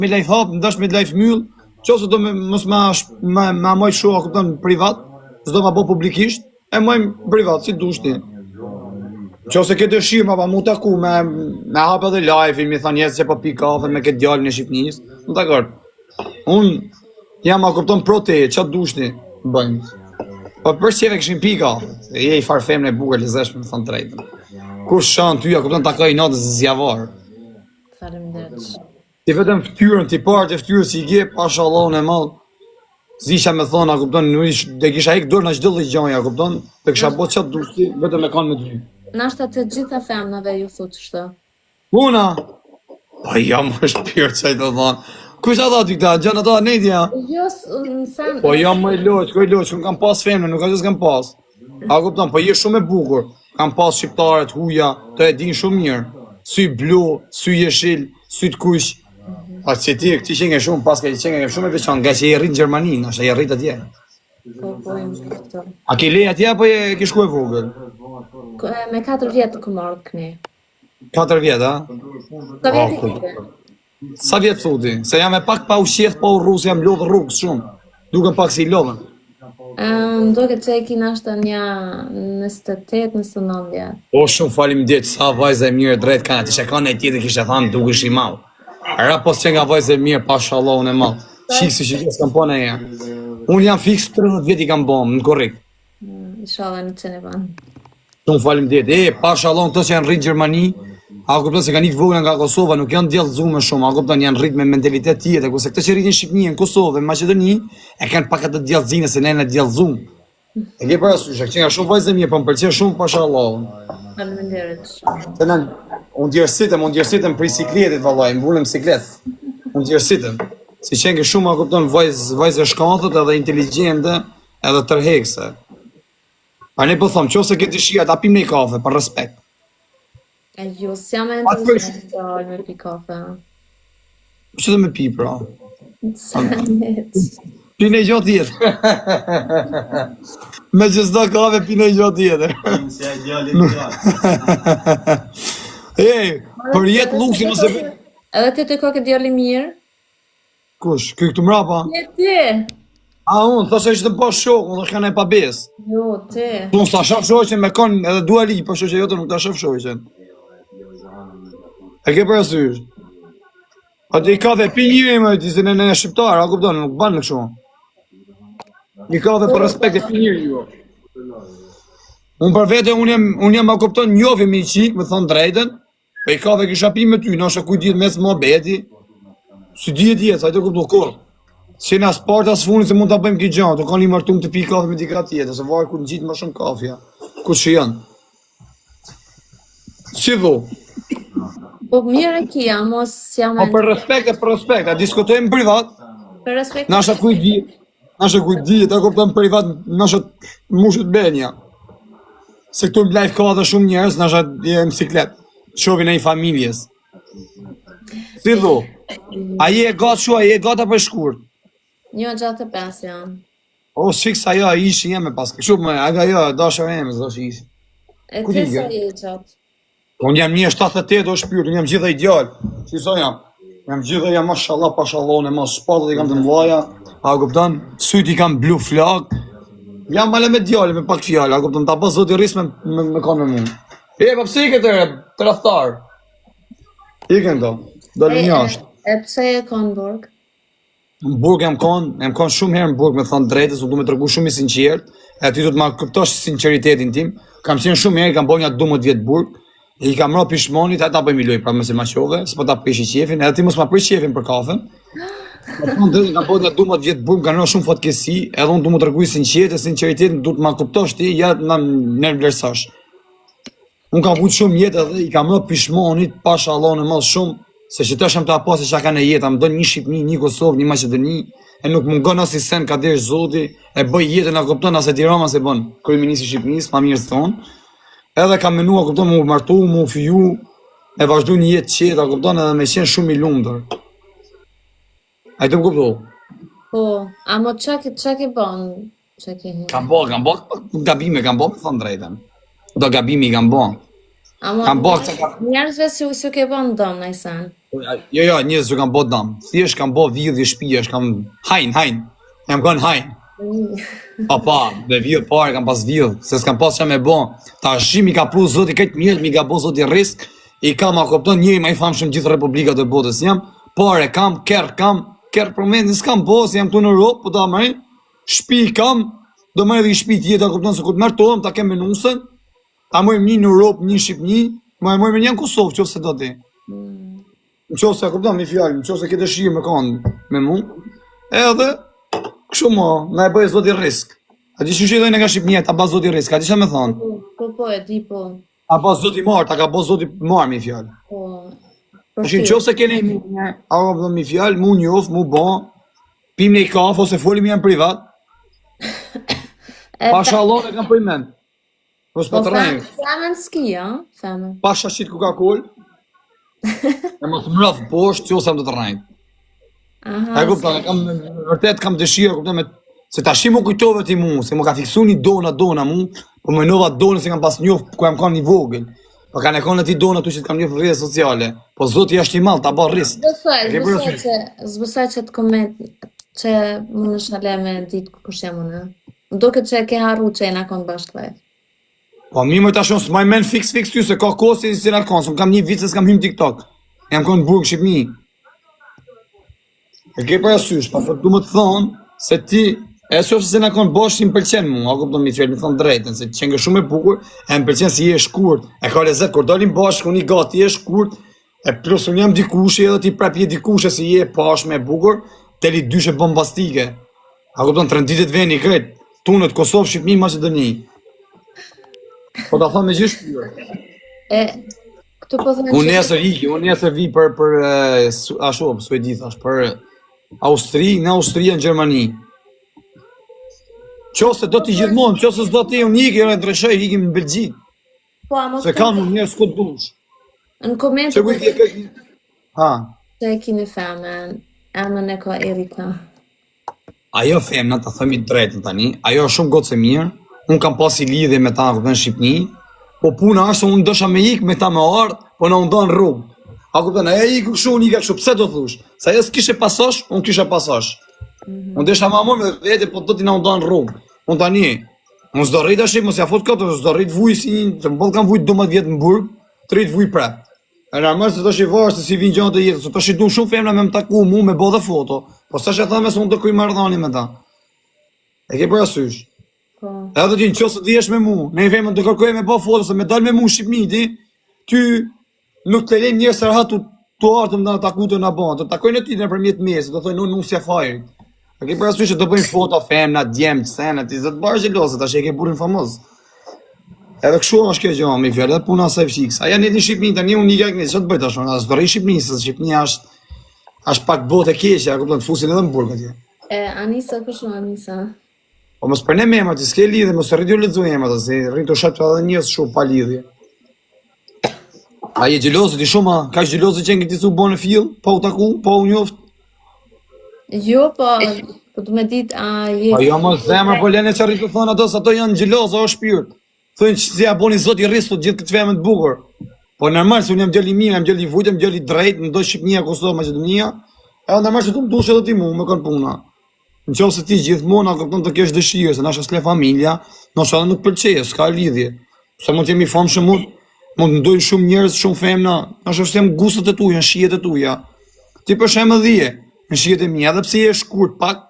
me life hap, ndash me life myll, qose do me mos ma moj shoha kupton privat, s'do ma bo publikisht, e mojm privat si dush ti. Qose ke dëshirë ma pa mu taku me hap edhe live-in, mi than jesë që po pi kafe me këtë djalin e Shqipnis, në takor. Unë jam a kupton pro teje, qatë dush ti, bëjmë. Po për qeve këshin pi kafe, je i farfem në bukur lezeshme, më thanë drejtën. Kur shanë ty, a kupton takoj natës zjavar. Faleminderit. Ti vetëm ftyrën, ti parë të ftyrën si i gje, pasha Allahun e madh. Zisha me thonë, a kupton, dhe kisha ik dorë në çdo lloj gjëje, a kupton, dhe kisha bërë çfarë dush ti, vetëm e kanë me ty. Nashta të gjitha femnave ju thotë kështu. Una, po jam shpirt çaj të thonë. Kush ata ty këta, gjën ata nedja? Jo, sen. Po jam më loç, unë kam pas femnë, nuk ka s'kam pas. A kupton, po je shumë e bukur. Kam pas shqiptare të huja, të e din shumë mirë. Sy blu, sy jeshil, sy të kuq. A që ti qenë shumë, pas ka qenë shumë e veçantë, nga që je rrit në Gjermani, nashta je rrit atje. Po bojmë këtë. A ke le atje apo je ke shku e vogël? Me 4 vjetë ku marrë këni. 4 vjet, a? Sa vjetë i kike? Sa vjet thuti? Se jam e pak pa ushqeth, pa u rrus, jam lodhë rrugës shumë. Duken pak si i lodhën. Duket që e ki nashta një 28, 29 vjetë. O, shumë faleminderit, sa vajzë e mirë drejt kanë, ti shekon e tjetër kishe thanë dukesh i madh. Rapos që nga vajzë e mirë, pasha Allahun e madh. Qikë si që s'kam po në e. Unë jam fix 30 vjet i kam bom, në korrekt. Inshallah në qenë e banë. Shumë faleminderit. Pasha Allahun të që janë rritë Gjermani, a kupton se kanë ikë vogla nga Kosova, nuk janë djallëzuar shumë, a kupton janë rritë me mentalitet tjetër, kurse këto që rritin në Shqipëri, në Kosovë, në Maqedoni, e kanë pak atë djallëzinë se ne na djallëzum. E ke parasysh, që nga shumë vajzë mirë, po më pëlqen shumë pasha Allahun. Faleminderit. Se na unë djersitëm për sikletit vallaj, më vulëm siklet. Unë djersitëm. Si qenë ke shumë, a kupton, vajzë shkantët edhe inteligjente edhe tërhekse. Pa ne po thomë, qose ke dëshira ta pim një kafe, për respekt. E ju, s'jam e interesuar me pi kafe. Që dhe me pi, pra? Sanit. Pi një gjatë tjetër. Me që s'do kafe, pi një gjatë tjetër. Se e djali të Ej, për jetë luksi nëse... Edhe ti të kokë djali mirë? Kush, këtu mrapa? Je ti. A unë, thoshe që të po shokë, unë kanë e pa besë. Jo, ti. Unë s'ta shaf shoqen me konë edhe Dua Lipa, po shoqe jote nuk ta shaf shoqen. E ke parasysh? A ti ka dhe pi njëri më ti se në shqiptar, a kupton, nuk ban në kështu. I ka dhe për respekt e pi njëri ju. Unë për vete, unë jam a kupton njovi me i qikë, me thonë drejten, pe i ka dhe kisha pi me ty, nasha kuj dijet mes më beti, si dijet, sa i të kuptu kur. Si në asparta së funit se mund të bëjmë këtë gjatë, të kanë i martum të pi kafe me dika tjetër, se varë ku në gjitë më shumë kafja. Ku që janë? Si dhu? Po mirë e kia, mos jam Po për respekt, a diskutojmë privat, Për respekt. nasha kuj dijet, a kuptojmë privat, nasha mushët benja. Se këtu në live ka dhe shumë njerës, nasha je në siklet, shovin e i familjes. Si dhu? A je gatë shua, a je gata për shkurt? 1.65 jam. O, s'fiks ajo, a ishi jeme pas, kështu me, aga jo, dashër e me, s'dashë ishi. E Ku ti ti sa je? je qatë? Unë jam 1.78 o shpyrë, unë jam gjitha ideal. Qëso jam? Jam gjitha jam mashallah, pashallah, unë e mas shpatët i kam të mlaja, a kupton? Syt i kam blu flak. Jam male me djali, me pak fjallë, a kupton? Ta pas zoti rris me kanë me mund. E, pa pse i këtë traftar? Iken do, dole njashtë. E pse e konë burg? Në burg jam konë shumë herë në burg me thonë drejtës, unë du me tërgu shumë i sinqert, e ty du të ma këptosh sinceritetin tim, kam qenë shumë herë, kam bo një 12 vjetë burg, e i kam ro pishmonit, e ta bëjmë i loj, pra mëse ma qove, s'po ta prish i qefin, edhe ti mos ma prish qefin për kafen. Me thonë drejtën, kam bo një 12 vjetë burg, kam ro shumë fatkesi, edhe unë du me tërgu i sinqert, e sinceritetin du të ma këptosh ti, ja në nervlersash. Unë kam vujtë shumë jetë edhe i kam ro pishmonit, pasha Allahun e madh shumë, se që të shëm të apasi që ka në jetë, më do një Shqipni, një Kosovë, një Maqedoni, e nuk mungon asë i sen ka desh zoti, e bëj jetën a kupton, asë e Tirana se bën, kryeministri i Shqipërisë, ma mirë thonë, edhe kam menua, kupton, mu martu, mu fiju, e vazhdu një jetë qetë, a kupton, edhe me qenë shumë i lumëtër. A i të më kuptu? Po, a mo qa ke bon? Kam bo, gabime, kam bo, me thonë drejten. Do gabimi kam bo. A mo Kam bo, njerëzve si u ke bon dom, najsen? Jo, njerëz që kanë bë dam. Thjesht kanë bë vjedhje shtëpish, kanë hajn. Jam kanë hajn. Pa, me vjedh parë kanë pas vjedh, se s'kan pas çfarë me bë. Tash mi ka pru Zoti këtë mirë, mi ka bë Zoti risk, i kam ma kupton njëri më i famshëm gjithë Republikat e botës jam. Parë kam, kerr për momentin s'kam bos, jam këtu në Europë, po ta marr. Shtëpi kam, do marr edhe shtëpi tjetër, kupton se kur të martohem ta kem menusën, ta marrim një në Europë, një në Shqipëni, më marr me një në Kosovë, nëse do ti. Nëse kupton me fjalë, nëse ke dëshirë me kanë me mua. Edhe kështu mo, na e bëj Zoti risk. A di çuçi dhënë nga Shqipënia, ta baz Zoti risk, a di çfarë më thon? Po, e di po. A baz Zoti marr, ta ka baz Zoti marr me fjalë. Po. Tash nëse keni një, a do mi fjalë, mu njof, mu bë, pim një kafe ose folim janë privat. Pashallah e kam për mend. Po s'po të rrejnë. Femën s'ki, ja? Femën. Pasha shqit Coca-Cola. E mos më rrëth poshtë, që ose më të rrejnë. Aha. E kupton, vërtet kam dëshirë, kupton, se tash më kujtove ti mu, se më ka fiksu një dona mu, po më nova dona se kam pas njof ku jam kanë një vogël. Po kanë kanë ti dona tu që të kam njof në rrjetet sociale. Po Zoti jashtë i mall ta bën risk. Zbësoj që të koment që më në shale me ditë kush jam unë. Më duket që e ke harru që e na konë bashkë vaj. Po mi më tash s'maj men fix ty se ka kohë si na kanë, kam një vit se s'kam hym TikTok. Jam kënë burg Shqipëni. E ke parasysh, pa du më të thonë se ti e shoh se na kanë bashkë më pëlqen mua, a kupton mi fjalë, më thon drejtën se që nga shumë e bukur, e më pëlqen si je shkurt, e ka lezet kur dalim bashkë, unë i gati je shkurt, e plus unë jam dikush edhe ti prap je dikush si je pashme e bukur, deli dyshe bombastike. A kupton 3 ditë veni kët, tunët Kosovë, Shqipëni, Maqedoni. Po ta them me gjithë shpirtin. E këtu po them Unë nesër vi për ashtu, Suedi thash, për Austri, në Austria në Gjermani. Qose do t'i gjithmonë, qose s'do t'i unë ikim e ndryshoj, ikim në Belgjik. Po, a mos Se kam unë njerë s'ko t'dush. në koment Se kujtë këtë... Ha, që e kini femën, emën e ka Erika. ajo femna, ta thëmi drejtën tani, ajo është shumë gotë se mirë, unë kam pasi lidhje me ta në Shqipëni, po puna është se unë dësha me ikë me ta me ardhë, po në ndonë rrugë. A kupton, ajo ikë kështu, unë ika kështu, pse do thush? Sa ajo s'kishe pasosh, unë kishe pasosh. Unë desha ma mërë me vete, po do t'i na ndonë rrugë. Unë tani, unë s'do rrit ashtë, mos ja fot këtë, s'do rrit vuj si një, se më bëllë kam vuj 12 vjetë në burg, të rrit vuj prep. E nërmërë se të shi varë se si vinë gjanë të jetës, se të shi du shumë femna me më taku mu, me bo dhe foto, po sa që thame se unë të kuj mardhani me ta. E ke parasysh. Edhe ti në qësë të jesh me mu, ne i femën të kërkoj me bo foto, se me dal me mu Shqipëni ti, ty nuk të len njërë sërha të artëm dhe në taku të në banë, të takojnë ti në përmjet mesit, të thojnë unë si fajrit. A ke parasysh që të bëjnë foto femna, djemë, sene, ti zë të barë gjelose, tash e ke burin famoz. Edhe kështu është kjo gjë, mi fjallë, edhe puna sa e fshikës. Aja një Shqipëni, tani unë një kënjë, që të bëjt ashtë, asë dërri Shqipëni, se Shqipëni është pak botë e keqe, a kupton, të fusin edhe në burg atje. Anisa, kështu Anisa? Po mos për ne me emra, ti s'ke lidhje, mos rrit ju lexoj emrat, se rrit të shap edhe njerëz shumë pa lidhje. A je xheloz ti shumë, ka xheloz që ngi ti su bën në fill, po u taku, po u njoft. Jo, po të me ditë, a je... Po jo mos zemra, po lene që rrit të thonë ato janë xheloz, o shpirt. Thonë që si ja boni Zoti rrisut gjithë këtë femën të bukur. Po normal se unë jam djali i mirë, jam djali i vujtë, jam djali i drejtë, në do Shqipënia, Kosovë, Maqedonia. Edhe normal se tu më dush edhe ti mu, me kanë puna. Në qoftë se ti gjithmonë kupton të kesh dëshirë, se na është s'le familja, ndoshta nuk pëlqej, s'ka lidhje. Se mund të jemi famshëm mund të ndojnë shumë njerëz, shumë femna, është them gustet e tuaja, shijet e tuaja. Ti për shembull dhije, në shijet e mia, edhe pse je shkurt pak,